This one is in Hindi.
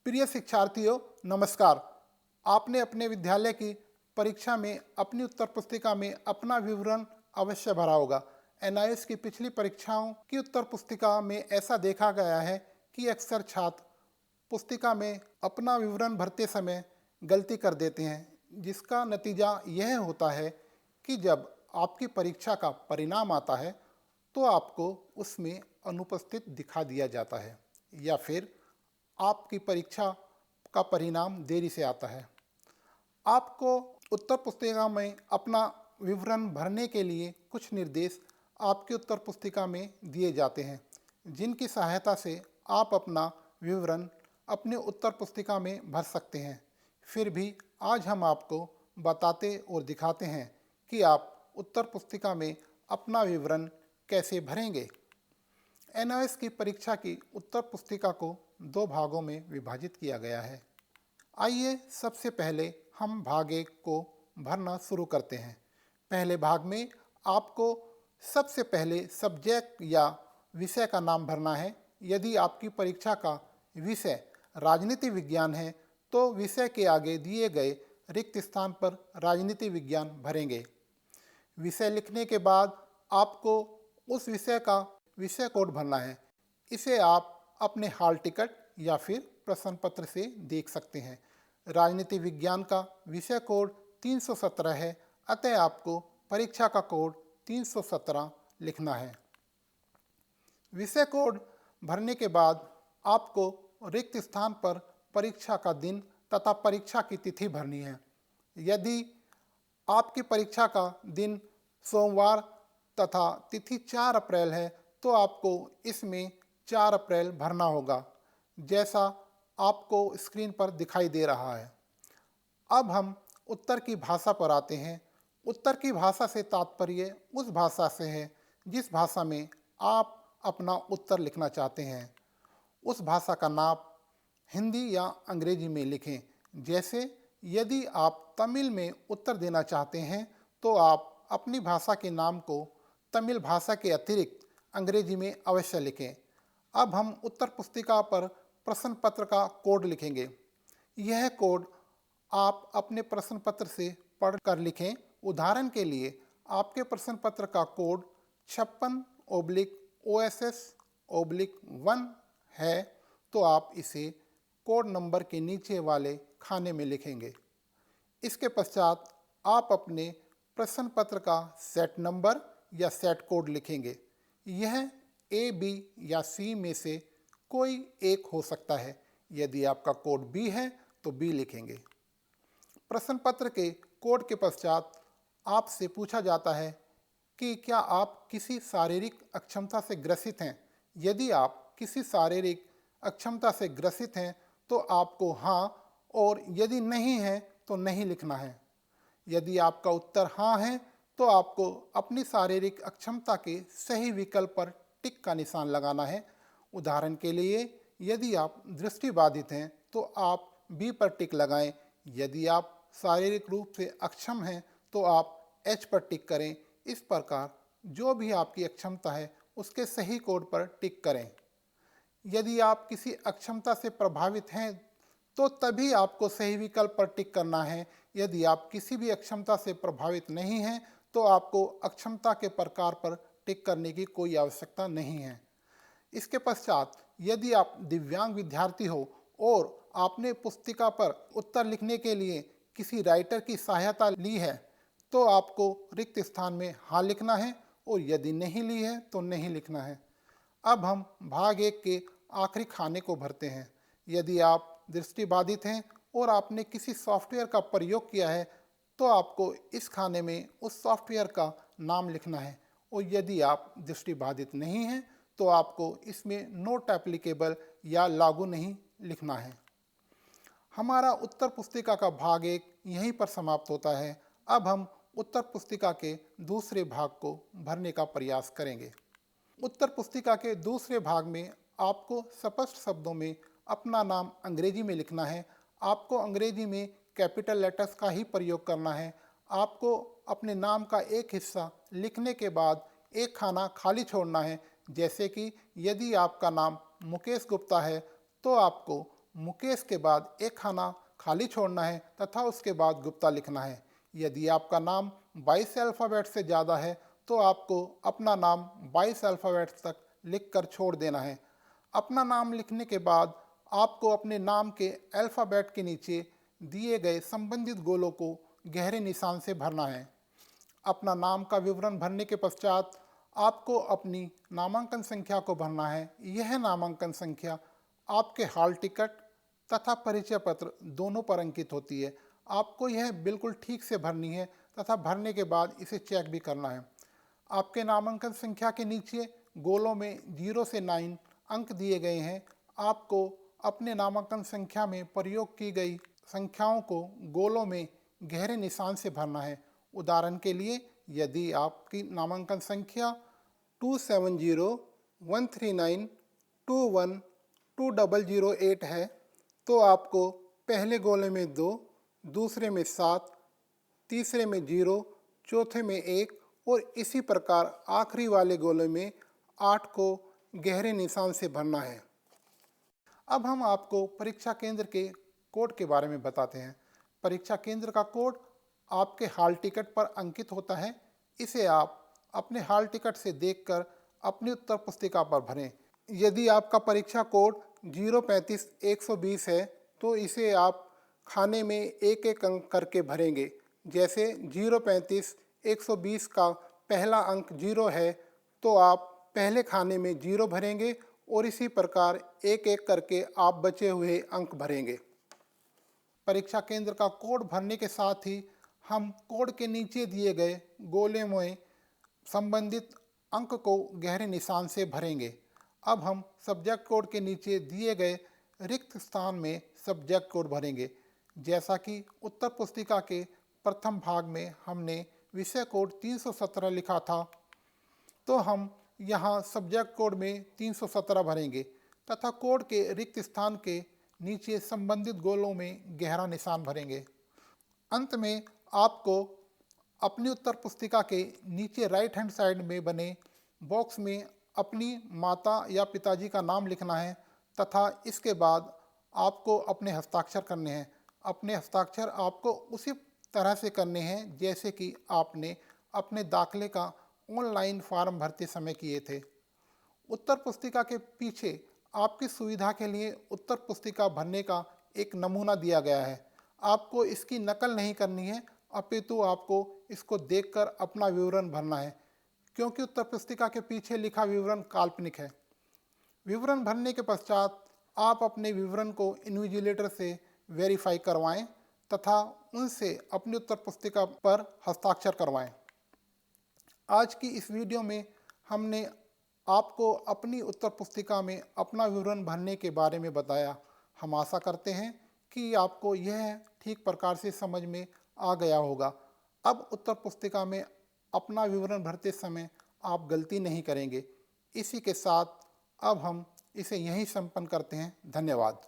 प्रिय शिक्षार्थियों, नमस्कार। आपने अपने विद्यालय की परीक्षा में अपनी उत्तर पुस्तिका में अपना विवरण अवश्य भरा होगा। एनआईएस की पिछली परीक्षाओं की उत्तर पुस्तिका में ऐसा देखा गया है कि अक्सर छात्र पुस्तिका में अपना विवरण भरते समय गलती कर देते हैं, जिसका नतीजा यह होता है कि जब आपकी परीक्षा का परिणाम आता है तो आपको उसमें अनुपस्थित दिखा दिया जाता है या फिर आपकी परीक्षा का परिणाम देरी से आता है। आपको उत्तर पुस्तिका में अपना विवरण भरने के लिए कुछ निर्देश आपकी उत्तर पुस्तिका में दिए जाते हैं, जिनकी सहायता से आप अपना विवरण अपने उत्तर पुस्तिका में भर सकते हैं। फिर भी आज हम आपको बताते और दिखाते हैं कि आप उत्तर पुस्तिका में अपना विवरण कैसे भरेंगे। एनआईएस की परीक्षा की उत्तर पुस्तिका को दो भागों में विभाजित किया गया है। आइए सबसे पहले हम भाग 1 को भरना शुरू करते हैं। पहले भाग में आपको सबसे पहले सब्जेक्ट या विषय का नाम भरना है। यदि आपकी परीक्षा का विषय राजनीति विज्ञान है तो विषय के आगे दिए गए रिक्त स्थान पर राजनीति विज्ञान भरेंगे। विषय लिखने के बाद आपको उस विषय का विषय कोड भरना है। इसे आप अपने हॉल टिकट या फिर प्रश्न पत्र से देख सकते हैं। राजनीति विज्ञान का विषय कोड 317 है, अतः आपको परीक्षा का कोड 317 लिखना है। विषय कोड भरने के बाद आपको रिक्त स्थान पर परीक्षा का दिन तथा परीक्षा की तिथि भरनी है। यदि आपकी परीक्षा का दिन सोमवार तथा तिथि 4 अप्रैल है तो आपको इसमें 4 अप्रैल भरना होगा, जैसा आपको स्क्रीन पर दिखाई दे रहा है। अब हम उत्तर की भाषा पर आते हैं। उत्तर की भाषा से तात्पर्य उस भाषा से है जिस भाषा में आप अपना उत्तर लिखना चाहते हैं। उस भाषा का नाम हिंदी या अंग्रेजी में लिखें। जैसे यदि आप तमिल में उत्तर देना चाहते हैं तो आप अपनी भाषा के नाम को तमिल भाषा के अतिरिक्त अंग्रेजी में अवश्य लिखें। अब हम उत्तर पुस्तिका पर प्रश्न पत्र का कोड लिखेंगे। यह कोड आप अपने प्रश्न पत्र से पढ़कर लिखें। उदाहरण के लिए आपके प्रश्न पत्र का कोड 56/OSS/1 है तो आप इसे कोड नंबर के नीचे वाले खाने में लिखेंगे। इसके पश्चात आप अपने प्रश्न पत्र का सेट नंबर या सेट कोड लिखेंगे। यह ए, बी या सी में से कोई एक हो सकता है। यदि आपका कोड बी है तो बी लिखेंगे। प्रश्न पत्र के कोड के पश्चात आपसे पूछा जाता है कि क्या आप किसी शारीरिक अक्षमता से ग्रसित हैं। यदि आप किसी शारीरिक अक्षमता से ग्रसित हैं तो आपको हाँ और यदि नहीं है तो नहीं लिखना है। यदि आपका उत्तर हाँ है तो आपको अपनी शारीरिक अक्षमता के सही विकल्प पर टिक का निशान लगाना है। उदाहरण के लिए यदि आप दृष्टिबाधित हैं तो आप बी पर टिक लगाएं। यदि आप शारीरिक रूप से अक्षम हैं तो आप एच पर टिक करें। इस प्रकार जो भी आपकी अक्षमता है उसके सही कोड पर टिक करें। यदि आप किसी अक्षमता से प्रभावित हैं तो तभी आपको सही विकल्प पर टिक करना है। यदि आप किसी भी अक्षमता से प्रभावित नहीं हैं तो आपको अक्षमता के प्रकार पर टिक करने की कोई आवश्यकता नहीं है। इसके पश्चात यदि आप दिव्यांग विद्यार्थी हो और आपने पुस्तिका पर उत्तर लिखने के लिए किसी राइटर की सहायता ली है तो आपको रिक्त स्थान में हाँ लिखना है और यदि नहीं ली है तो नहीं लिखना है। अब हम भाग 1 के आखिरी खाने को भरते हैं। यदि आप दृष्टिबाधित हैं और आपने किसी सॉफ्टवेयर का प्रयोग किया है तो आपको इस खाने में उस सॉफ्टवेयर का नाम लिखना है और यदि आप दृष्टिबाधित नहीं हैं तो आपको इसमें नोट एप्लीकेबल या लागू नहीं लिखना है। हमारा उत्तर पुस्तिका का भाग 1 यहीं पर समाप्त होता है। अब हम उत्तर पुस्तिका के दूसरे भाग को भरने का प्रयास करेंगे। उत्तर पुस्तिका के दूसरे भाग में आपको स्पष्ट शब्दों में अपना नाम अंग्रेजी में लिखना है। आपको अंग्रेजी में कैपिटल लेटर्स का ही प्रयोग करना है। आपको अपने नाम का एक हिस्सा लिखने के बाद एक खाना खाली छोड़ना है। जैसे कि यदि आपका नाम मुकेश गुप्ता है तो आपको मुकेश के बाद एक खाना खाली छोड़ना है तथा उसके बाद गुप्ता लिखना है। यदि आपका नाम 22 अल्फ़ाबेट से ज़्यादा है तो आपको अपना नाम 22 अल्फ़ाबेट तक लिखकर छोड़ देना है। अपना नाम लिखने के बाद आपको अपने नाम के अल्फ़ाबेट के नीचे दिए गए संबंधित गोलों को गहरे निशान से भरना है। अपना नाम का विवरण भरने के पश्चात आपको अपनी नामांकन संख्या को भरना है। यह नामांकन संख्या आपके हॉल टिकट तथा परिचय पत्र दोनों पर अंकित होती है। आपको यह बिल्कुल ठीक से भरनी है तथा भरने के बाद इसे चेक भी करना है। आपके नामांकन संख्या के नीचे गोलों में 0 से 9 अंक दिए गए हैं। आपको अपने नामांकन संख्या में प्रयोग की गई संख्याओं को गोलों में गहरे निशान से भरना है। उदाहरण के लिए, यदि आपकी नामांकन संख्या 270139212008 है तो आपको पहले गोले में 2, दूसरे में 7, तीसरे में 0, चौथे में 1 और इसी प्रकार आखिरी वाले गोले में 8 को गहरे निशान से भरना है। अब हम आपको परीक्षा केंद्र के कोड के बारे में बताते हैं। परीक्षा केंद्र का कोड आपके हॉल टिकट पर अंकित होता है। इसे आप अपने हॉल टिकट से देखकर अपनी उत्तर पुस्तिका पर भरें। यदि आपका परीक्षा कोड 035-120 है तो इसे आप खाने में एक एक अंक करके भरेंगे। जैसे 035-120 का पहला अंक 0 है तो आप पहले खाने में 0 भरेंगे और इसी प्रकार एक एक करके आप बचे हुए अंक भरेंगे। परीक्षा केंद्र का कोड भरने के साथ ही हम कोड के नीचे दिए गए गोले में संबंधित अंक को गहरे निशान से भरेंगे। अब हम सब्जेक्ट कोड के नीचे दिए गए रिक्त स्थान में सब्जेक्ट कोड भरेंगे। जैसा कि उत्तर पुस्तिका के प्रथम भाग में हमने विषय कोड 317 लिखा था, तो हम यहाँ सब्जेक्ट कोड में 317 भरेंगे तथा कोड के रिक्त स्थान के नीचे संबंधित गोलों में गहरा निशान भरेंगे। अंत में आपको अपनी उत्तर पुस्तिका के नीचे राइट हैंड साइड में बने बॉक्स में अपनी माता या पिताजी का नाम लिखना है तथा इसके बाद आपको अपने हस्ताक्षर करने हैं। अपने हस्ताक्षर आपको उसी तरह से करने हैं जैसे कि आपने अपने दाखिले का ऑनलाइन फॉर्म भरते समय किए थे। उत्तर पुस्तिका के पीछे आपकी सुविधा के लिए उत्तर पुस्तिका भरने का एक नमूना दिया गया है। आपको इसकी नकल नहीं करनी है, अपितु आपको इसको देखकर अपना विवरण भरना है, क्योंकि उत्तर पुस्तिका के पीछे लिखा विवरण काल्पनिक है। विवरण भरने के पश्चात आप अपने विवरण को इन्विजिलेटर से वेरीफाई करवाएं तथा उनसे अपनी उत्तर पुस्तिका पर हस्ताक्षर करवाएं। आज की इस वीडियो में हमने आपको अपनी उत्तर पुस्तिका में अपना विवरण भरने के बारे में बताया। हम आशा करते हैं कि आपको यह ठीक प्रकार से समझ में आ गया होगा। अब उत्तर पुस्तिका में अपना विवरण भरते समय आप गलती नहीं करेंगे। इसी के साथ अब हम इसे यहीं संपन्न करते हैं। धन्यवाद।